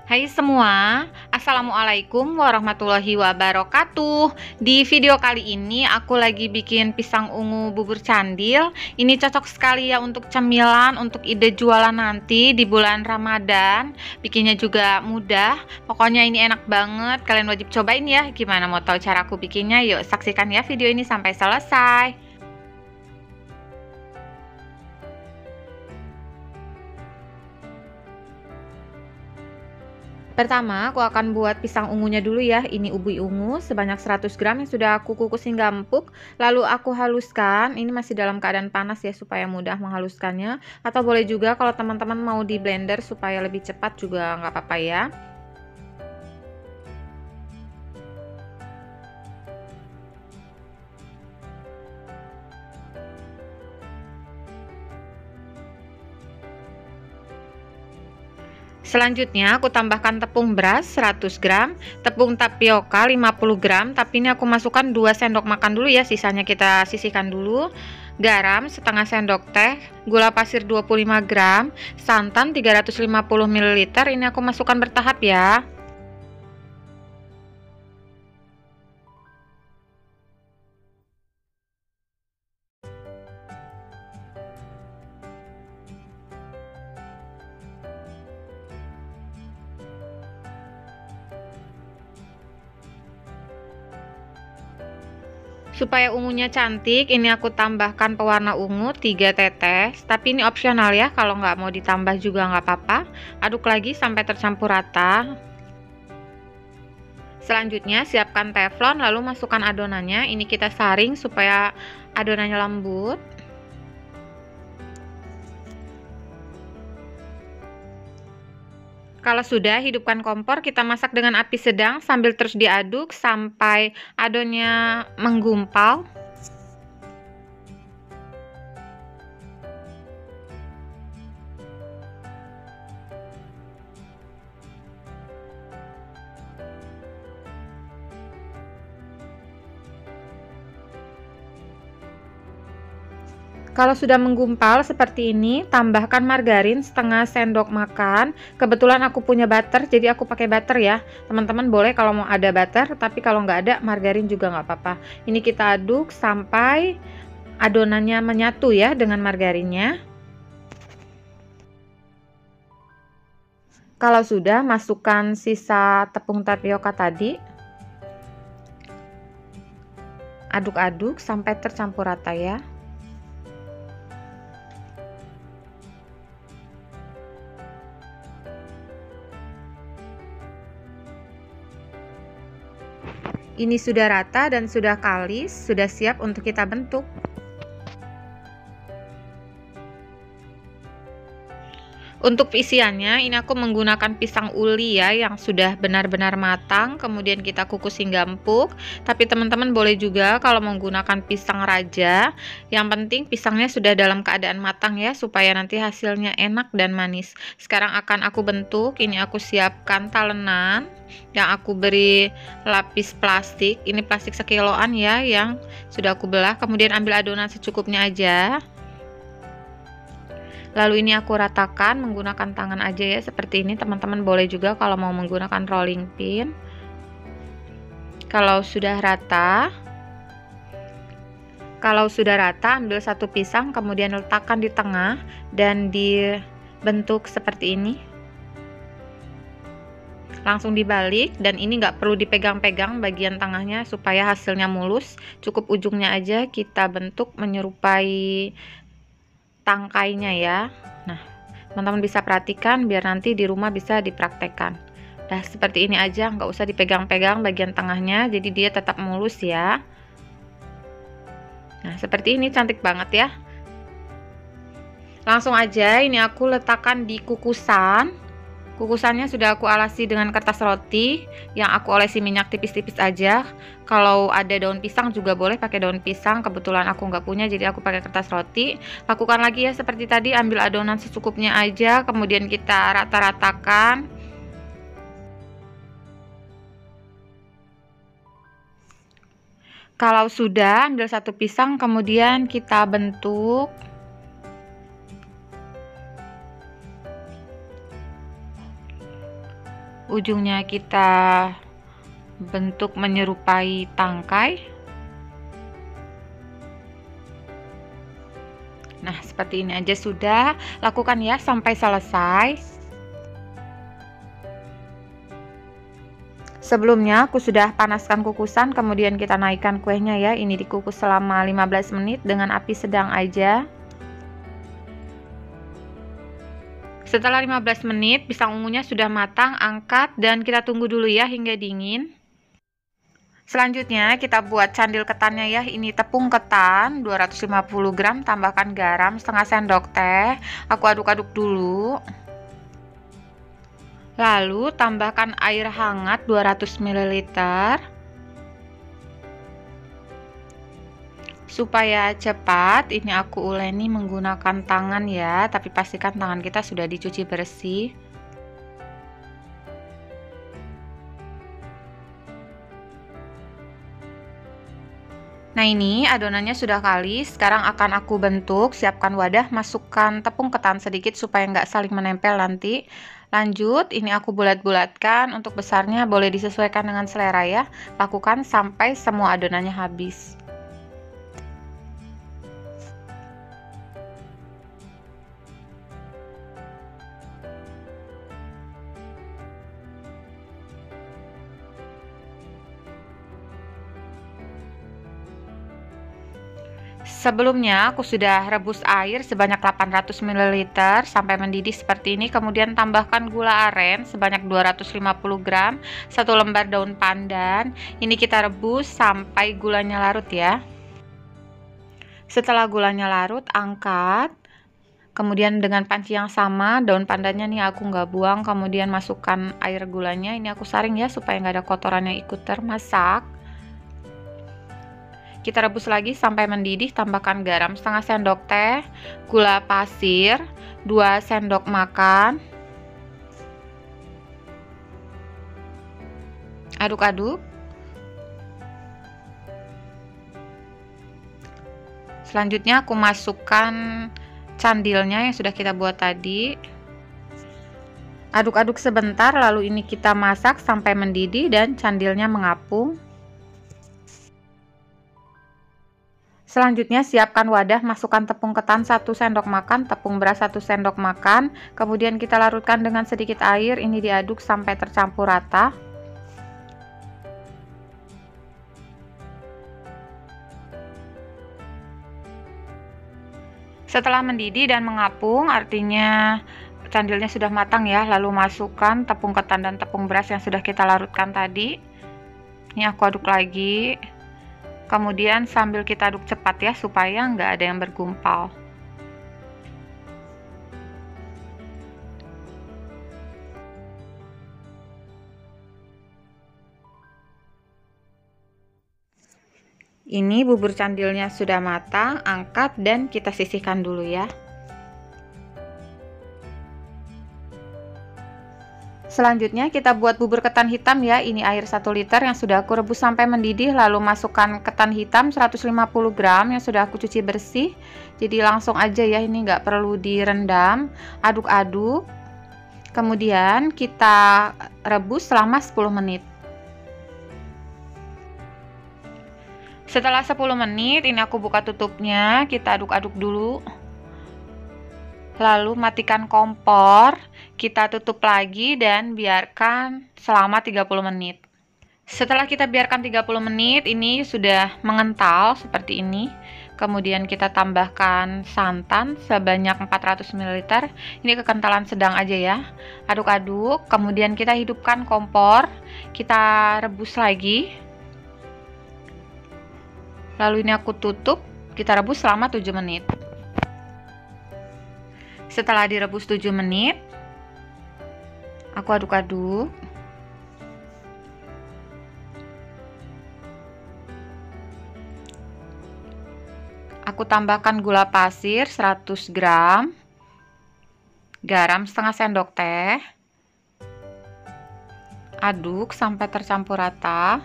Hai semua, Assalamualaikum warahmatullahi wabarakatuh. Di video kali ini aku lagi bikin pisang ungu bubur candil. Ini cocok sekali ya untuk cemilan, untuk ide jualan nanti di bulan Ramadan. Bikinnya juga mudah, pokoknya ini enak banget. Kalian wajib cobain ya. Gimana mau tahu cara aku bikinnya? Yuk saksikan ya video ini sampai selesai. Pertama, aku akan buat pisang ungunya dulu ya. Ini ubi ungu sebanyak 100 gram yang sudah aku kukus hingga empuk. Lalu aku haluskan. Ini masih dalam keadaan panas ya supaya mudah menghaluskannya. Atau boleh juga kalau teman-teman mau di blender supaya lebih cepat juga nggak apa-apa ya. Selanjutnya aku tambahkan tepung beras 100 gram, tepung tapioka 50 gram, tapi ini aku masukkan 2 sendok makan dulu ya, sisanya kita sisihkan dulu. Garam setengah sendok teh, gula pasir 25 gram, santan 350 ml, ini aku masukkan bertahap ya. Supaya ungunya cantik, ini aku tambahkan pewarna ungu 3 tetes, tapi ini opsional ya, kalau nggak mau ditambah juga nggak apa-apa. Aduk lagi sampai tercampur rata. Selanjutnya siapkan teflon, lalu masukkan adonannya. Ini kita saring supaya adonannya lembut. Kalau sudah, hidupkan kompor, kita masak dengan api sedang sambil terus diaduk sampai adonannya menggumpal. Kalau sudah menggumpal seperti ini, tambahkan margarin setengah sendok makan. Kebetulan aku punya butter, jadi aku pakai butter ya. Teman-teman boleh kalau mau ada butter, tapi kalau nggak ada, margarin juga nggak apa-apa. Ini kita aduk sampai adonannya menyatu ya dengan margarinnya. Kalau sudah, masukkan sisa tepung tapioka tadi. Aduk-aduk sampai tercampur rata ya. Ini sudah rata dan sudah kalis, sudah siap untuk kita bentuk. Untuk isiannya, ini aku menggunakan pisang uli ya, yang sudah benar-benar matang, kemudian kita kukus hingga empuk. Tapi teman-teman boleh juga kalau menggunakan pisang raja. Yang penting pisangnya sudah dalam keadaan matang ya, supaya nanti hasilnya enak dan manis. Sekarang akan aku bentuk. Ini aku siapkan talenan yang aku beri lapis plastik. Ini plastik sekiloan ya, yang sudah aku belah. Kemudian ambil adonan secukupnya aja. Lalu ini aku ratakan menggunakan tangan aja ya, seperti ini. Teman-teman boleh juga kalau mau menggunakan rolling pin. Kalau sudah rata, ambil satu pisang, kemudian letakkan di tengah dan dibentuk seperti ini. Langsung dibalik, dan ini nggak perlu dipegang-pegang bagian tengahnya supaya hasilnya mulus. Cukup ujungnya aja kita bentuk menyerupai tangkainya ya. Nah, teman-teman bisa perhatikan biar nanti di rumah bisa dipraktekkan. Nah, seperti ini aja, nggak usah dipegang-pegang bagian tengahnya, jadi dia tetap mulus ya. Nah, seperti ini cantik banget ya. Langsung aja ini aku letakkan di kukusan. Kukusannya sudah aku alasi dengan kertas roti, yang aku olesi minyak tipis-tipis aja. Kalau ada daun pisang juga boleh pakai daun pisang, kebetulan aku nggak punya jadi aku pakai kertas roti. Lakukan lagi ya seperti tadi, ambil adonan secukupnya aja, kemudian kita rata-ratakan. Kalau sudah, ambil satu pisang, kemudian kita bentuk. ujungnya kita bentuk menyerupai tangkai. Nah, seperti ini aja sudah. Lakukan ya sampai selesai. Sebelumnya aku sudah panaskan kukusan, kemudian kita naikkan kuenya ya. Ini dikukus selama 15 menit dengan api sedang aja. Setelah 15 menit, pisang ungunya sudah matang, angkat dan kita tunggu dulu ya hingga dingin. Selanjutnya kita buat candil ketannya ya. Ini tepung ketan 250 gram, tambahkan garam setengah sendok teh. Aku aduk-aduk dulu. Lalu tambahkan air hangat 200 ml. Supaya cepat, ini aku uleni menggunakan tangan ya, tapi pastikan tangan kita sudah dicuci bersih. Nah, ini adonannya sudah kalis. Sekarang akan aku bentuk. Siapkan wadah, masukkan tepung ketan sedikit supaya nggak saling menempel nanti. Lanjut, ini aku bulat-bulatkan. Untuk besarnya boleh disesuaikan dengan selera ya. Lakukan sampai semua adonannya habis. Sebelumnya aku sudah rebus air sebanyak 800 ml sampai mendidih seperti ini, kemudian tambahkan gula aren sebanyak 250 gram, 1 lembar daun pandan. Ini kita rebus sampai gulanya larut ya. Setelah gulanya larut, angkat. Kemudian dengan panci yang sama, daun pandannya nih aku nggak buang, kemudian masukkan air gulanya. Ini aku saring ya supaya nggak ada kotoran yang ikut termasak. Kita rebus lagi sampai mendidih, tambahkan garam setengah sendok teh, gula pasir 2 sendok makan. Aduk-aduk. Selanjutnya aku masukkan candilnya yang sudah kita buat tadi. Aduk-aduk sebentar, lalu ini kita masak sampai mendidih dan candilnya mengapung. Selanjutnya siapkan wadah, masukkan tepung ketan 1 sendok makan, tepung beras 1 sendok makan, kemudian kita larutkan dengan sedikit air, ini diaduk sampai tercampur rata. Setelah mendidih dan mengapung, artinya candilnya sudah matang ya, lalu masukkan tepung ketan dan tepung beras yang sudah kita larutkan tadi. Ini aku aduk lagi. Kemudian sambil kita aduk cepat ya, supaya nggak ada yang bergumpal. Ini bubur candilnya sudah matang, angkat dan kita sisihkan dulu ya. Selanjutnya kita buat bubur ketan hitam ya. Ini air 1 liter yang sudah aku rebus sampai mendidih, lalu masukkan ketan hitam 150 gram yang sudah aku cuci bersih. Jadi langsung aja ya, ini nggak perlu direndam. Aduk-aduk. Kemudian kita rebus selama 10 menit. Setelah 10 menit, ini aku buka tutupnya, kita aduk-aduk dulu. Lalu matikan kompor, kita tutup lagi dan biarkan selama 30 menit. Setelah kita biarkan 30 menit, ini sudah mengental seperti ini. Kemudian kita tambahkan santan sebanyak 400 ml. Ini kekentalan sedang aja ya. Aduk-aduk, kemudian kita hidupkan kompor, kita rebus lagi. Lalu ini aku tutup, kita rebus selama 7 menit. Setelah direbus 7 menit, aku aduk-aduk. Aku tambahkan gula pasir 100 gram, garam setengah sendok teh. Aduk sampai tercampur rata.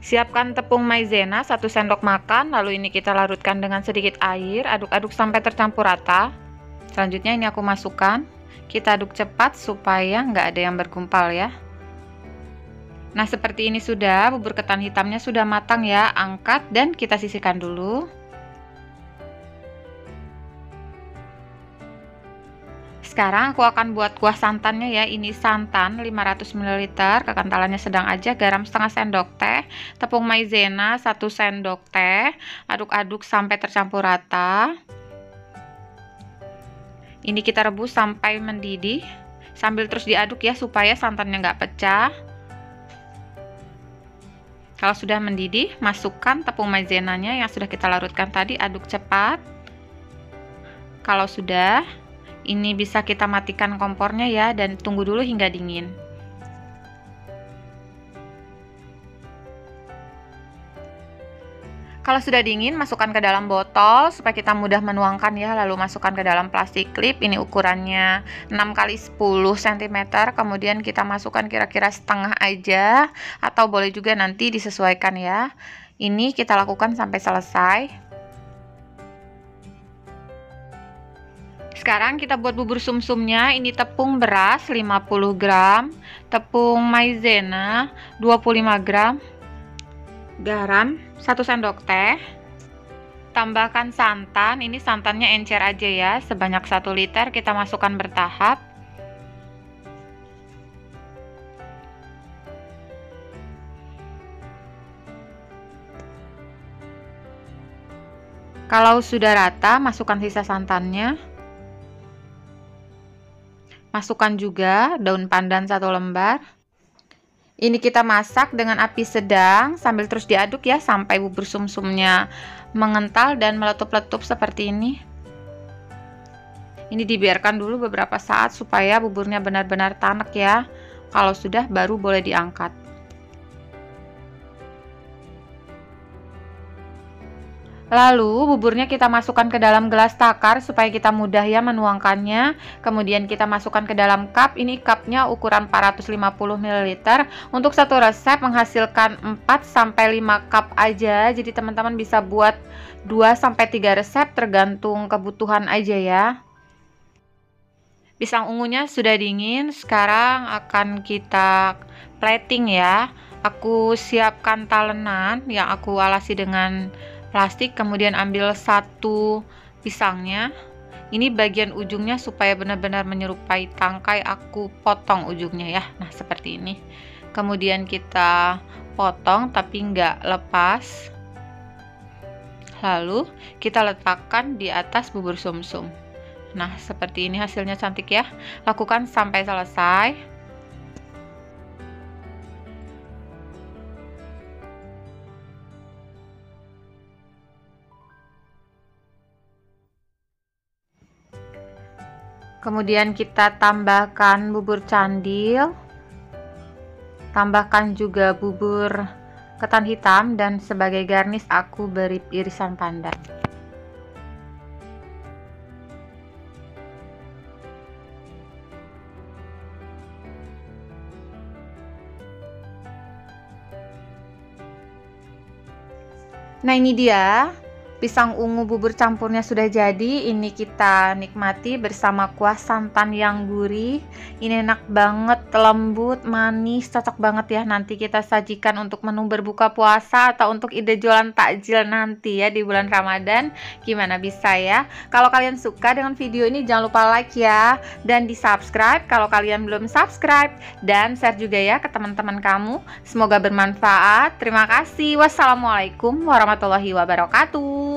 Siapkan tepung maizena 1 sendok makan, lalu ini kita larutkan dengan sedikit air, aduk-aduk sampai tercampur rata. Selanjutnya ini aku masukkan. Kita aduk cepat supaya nggak ada yang bergumpal ya. Nah, seperti ini sudah, bubur ketan hitamnya sudah matang ya. Angkat dan kita sisihkan dulu. Sekarang aku akan buat kuah santannya ya. Ini santan 500 ml, kekentalannya sedang aja, garam setengah sendok teh, tepung maizena 1 sendok teh. Aduk-aduk sampai tercampur rata. Ini kita rebus sampai mendidih, sambil terus diaduk ya supaya santannya nggak pecah. Kalau sudah mendidih, masukkan tepung maizenanya yang sudah kita larutkan tadi, aduk cepat. Kalau sudah, ini bisa kita matikan kompornya ya, dan tunggu dulu hingga dingin. Kalau sudah dingin, masukkan ke dalam botol supaya kita mudah menuangkan ya, lalu masukkan ke dalam plastik klip. Ini ukurannya 6 x 10 cm, kemudian kita masukkan kira-kira setengah aja, atau boleh juga nanti disesuaikan ya. Ini kita lakukan sampai selesai. Sekarang kita buat bubur sumsumnya. Ini tepung beras 50 gram, tepung maizena 25 gram, garam 1 sendok teh, tambahkan santan. Ini santannya encer aja ya, sebanyak 1 liter, kita masukkan bertahap. Kalau sudah rata, masukkan sisa santannya. Masukkan juga daun pandan 1 lembar. Ini kita masak dengan api sedang sambil terus diaduk ya sampai bubur sumsumnya mengental dan meletup-letup seperti ini. Ini dibiarkan dulu beberapa saat supaya buburnya benar-benar tanek ya. Kalau sudah, baru boleh diangkat. Lalu buburnya kita masukkan ke dalam gelas takar supaya kita mudah ya menuangkannya. Kemudian kita masukkan ke dalam cup. Ini cupnya ukuran 450 ml. Untuk satu resep menghasilkan 4-5 cup aja. Jadi teman-teman bisa buat 2-3 resep tergantung kebutuhan aja ya. Pisang ungunya sudah dingin. Sekarang akan kita plating ya. Aku siapkan talenan yang aku alasi dengan plastik, kemudian ambil 1 pisangnya. Ini bagian ujungnya supaya benar-benar menyerupai tangkai, aku potong ujungnya ya. Nah, seperti ini. Kemudian kita potong tapi nggak lepas. Lalu kita letakkan di atas bubur sumsum. Nah, seperti ini hasilnya, cantik ya. Lakukan sampai selesai. Kemudian kita tambahkan bubur candil, tambahkan juga bubur ketan hitam, dan sebagai garnish aku beri irisan pandan. Nah, ini dia pisang ungu bubur campurnya sudah jadi. Ini kita nikmati bersama kuah santan yang gurih. Ini enak banget, lembut, manis, cocok banget ya. Nanti kita sajikan untuk menu berbuka puasa atau untuk ide jualan takjil nanti ya di bulan Ramadan. Gimana, bisa ya? Kalau kalian suka dengan video ini, jangan lupa like ya, dan di subscribe kalau kalian belum subscribe, dan share juga ya ke teman-teman kamu. Semoga bermanfaat. Terima kasih. Wassalamualaikum warahmatullahi wabarakatuh.